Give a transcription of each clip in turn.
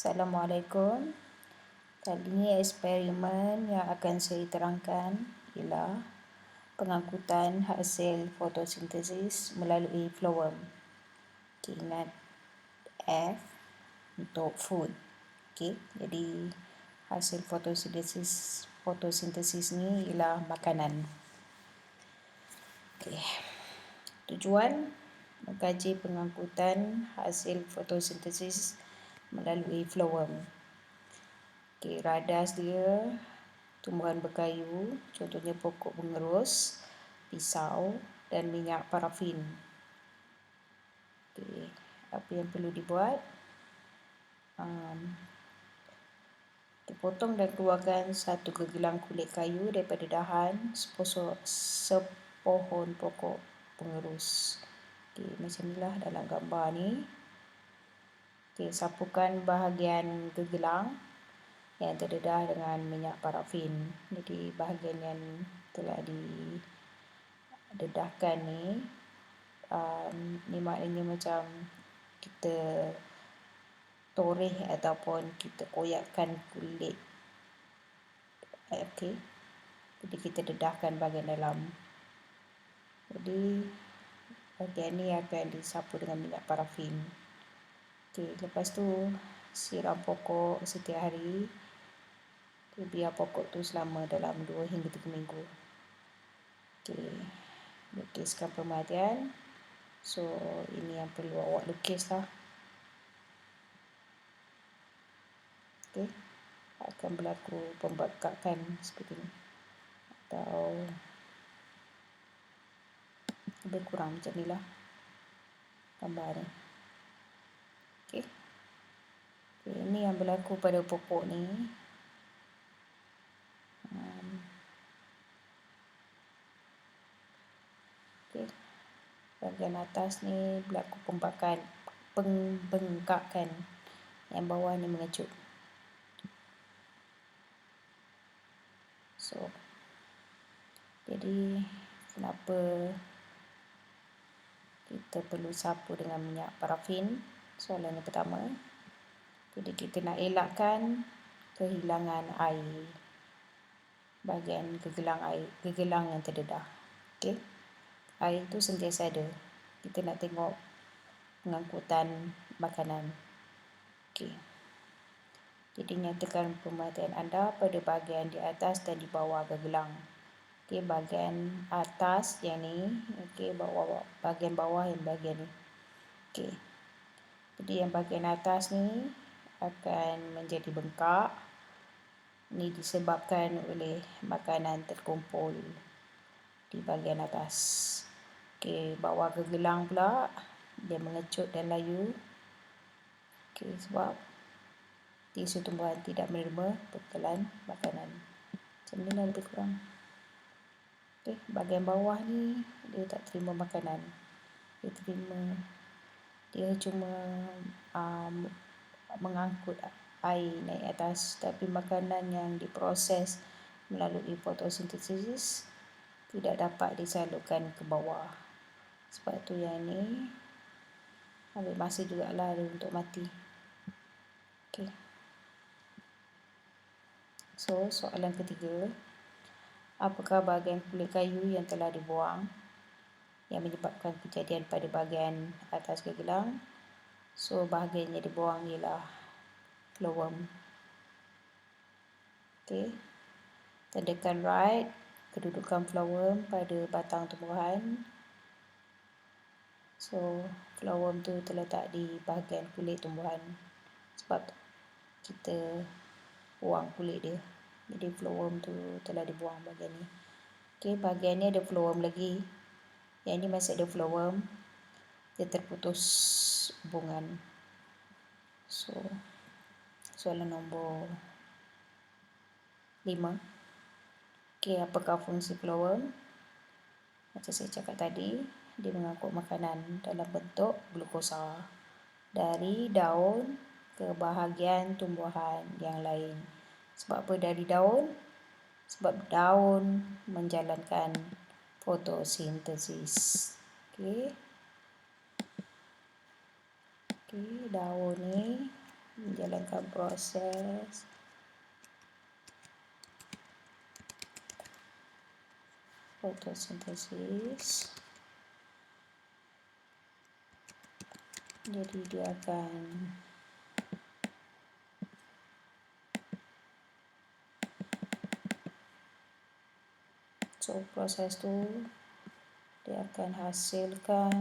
Assalamualaikum. Kali ini eksperimen yang akan saya terangkan ialah pengangkutan hasil fotosintesis melalui phloem. Okay, ingat F untuk food. Okay, jadi hasil fotosintesis ni ialah makanan. Okay. Tujuan mengkaji pengangkutan hasil fotosintesis melalui phloem. Okay, radas dia tumbuhan berkayu, contohnya pokok pengerus, pisau dan minyak parafin. Okay, apa yang perlu dibuat? Potong dan keluarkan satu gegelang kulit kayu daripada dahan sepohon pokok pengerus. Okay, macam inilah dalam gambar ni. Okay, sapukan bahagian gegelang yang terdedah dengan minyak parafin. Jadi bahagian yang telah didedahkan ni, ni maknanya macam kita toreh ataupun kita koyakkan kulit. Okey. Jadi kita dedahkan bahagian dalam. Jadi bahagian ni akan disapu dengan minyak parafin. Okey, lepas tu siram pokok setiap hari. Biar pokok tu selama dalam 2 hingga 3 minggu. Okey. Lukiskan pemerhatian. So, ini yang perlu awak lukis lah. Okey. Akan berlaku pembekakan seperti ni. Atau lebih kurang macam ni lah gambar ni. Okey. Okay, ini yang berlaku pada pokok ni. Okay. Bahagian atas ni berlaku pembengkakan. Yang bawah ni mengecut. So, jadi kenapa kita perlu sapu dengan minyak parafin? Soalan yang pertama. Jadi kita nak elakkan kehilangan air. Bahagian gegelang yang terdedah. Okey. Air itu sentiasa ada. Kita nak tengok pengangkutan makanan. Okey. Jadi nyatakan pemerhatian anda pada bahagian di atas dan di bawah gegelang. Okey, bahagian atas yang ni, okey, bahagian bawah yang bahagian ni. Okey. Jadi yang bahagian atas ni akan menjadi bengkak. Ini disebabkan oleh makanan terkumpul di bahagian atas. Okey, bawah gegelang pula dia mengecut dan layu. Okey, sebab tisu tumbuhan tidak menerima bekalan makanan. Macam ni lah lebih kurang. Okey, bahagian bawah ni dia tak terima makanan. Dia cuma mengangkut air naik atas, tapi makanan yang diproses melalui fotosintesis tidak dapat disalurkan ke bawah. Sebab tu yang ni ambil masa jugalah untuk mati. Okey. So, soalan ketiga. Apakah bahagian kulit kayu yang telah dibuang yang menyebabkan kejadian pada bahagian atas gegelang? So, bahagian yang dibuang ialah phloem. Okey. Tandakan right kedudukan phloem pada batang tumbuhan. So, phloem tu terletak di bahagian kulit tumbuhan. Sebab kita buang kulit dia. Jadi phloem tu telah dibuang bahagian ni. Okey, bahagian ni ada phloem lagi. Yang ni masih ada phloem. Dia terputus hubungan. So, soalan nombor 5. Okey, apakah fungsi phloem? Macam saya cakap tadi, dia mengangkut makanan dalam bentuk glukosa dari daun ke bahagian tumbuhan yang lain. Sebab apa dari daun? Sebab daun menjalankan fotosintesis. Okey, daun ni jalankan proses fotosintesis. Jadi dia akan proses tu dia akan hasilkan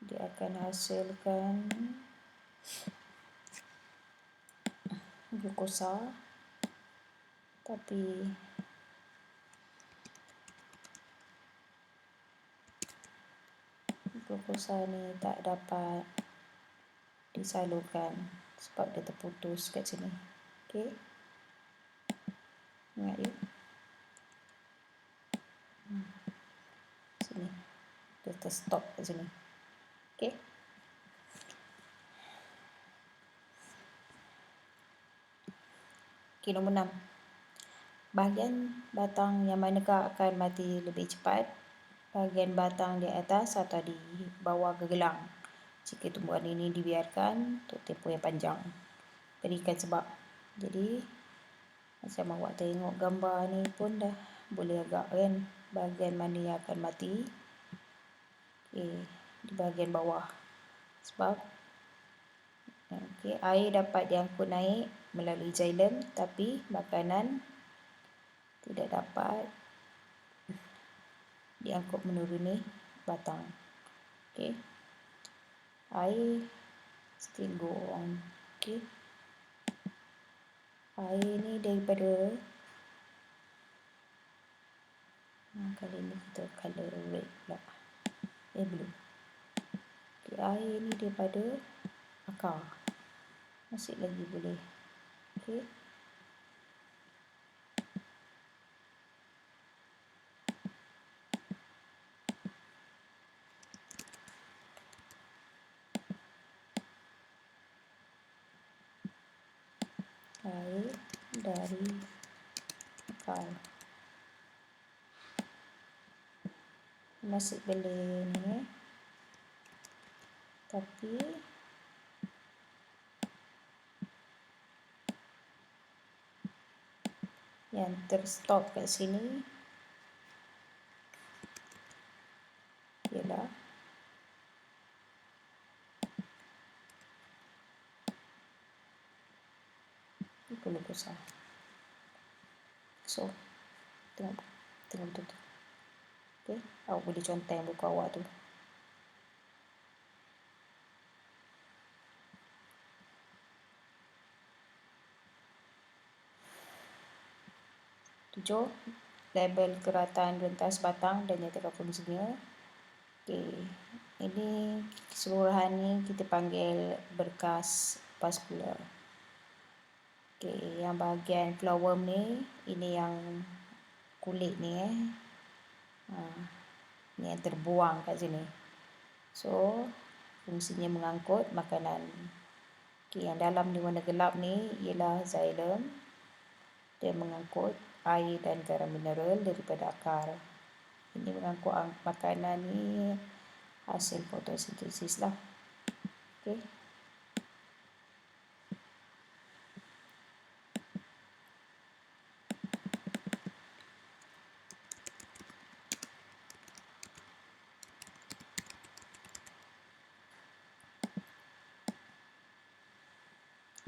dia akan hasilkan glukosa, tapi glukosa ni tak dapat disalurkan sebab dia terputus kat sini. Okey. Ingat ya. Sini. Dia terstop kat sini. Okey. Okey, nombor 6. Bahagian batang yang manakah akan mati lebih cepat? Bahagian batang di atas atau di bawah gegelang? Jika tumbuhan ini dibiarkan untuk tempoh yang panjang. Berikan sebab. Jadi, macam awak tengok gambar ni pun dah boleh agak kan bahagian mana yang akan mati. Okey, di bahagian bawah. Sebab air dapat diangkut naik melalui xylem, tapi makanan tidak dapat diangkut menuruni batang. Okey. Air still go on. Okey. Air ni daripada kali ni kita color red pula. Blue. Okay, air ni daripada akar. Masih lagi boleh. Okey. Air dari akar. Masih boleh ni. Tapi yang terstop kat sini ialah glukosa. So, tengok betul-betul. Okey, awak boleh conteng buku awak tu. Tujuh, label keratan rentas batang dan nyatakan fungsinya. Okey, ini keseluruhan ni kita panggil berkas vaskular. Okey, yang bahagian flowerworm ni, ini yang kulit ni ni yang terbuang kat sini. So, fungsinya mengangkut makanan. Okey, yang dalam ni warna gelap ni ialah xylem. Dia mengangkut air dan garam mineral daripada akar. Ini mengangkut makanan ni hasil fotosintesis lah. Okey.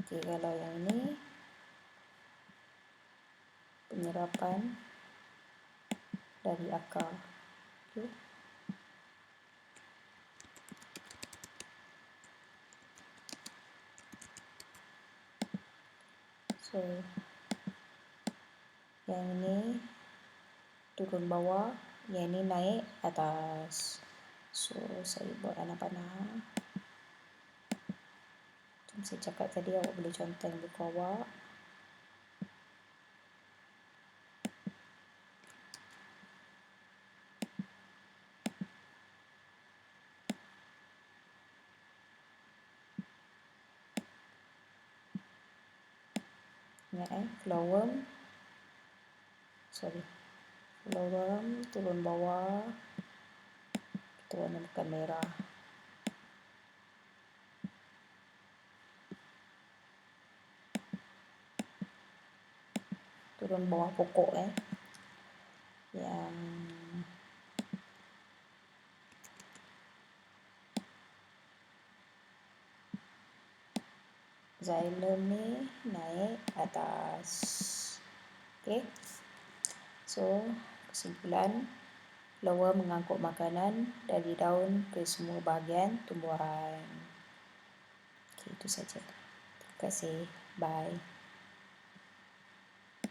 Okey, kalau yang ini penyerapan dari akar. Okey. So, yang ini turun bawah, yang ini naik atas. So, saya buat anak panah. Macam saya cakap tadi, awak boleh conteng buku awak. Ingat flowerworm. Flowerworm turun bawah. Kita warna bukan merah. Turun bawah pokok yang xylem ni naik atas. Okey. So, kesimpulan, blower mengangkut makanan dari daun ke semua bahagian tumbuhan. Okey, itu saja. Terima kasih. Bye.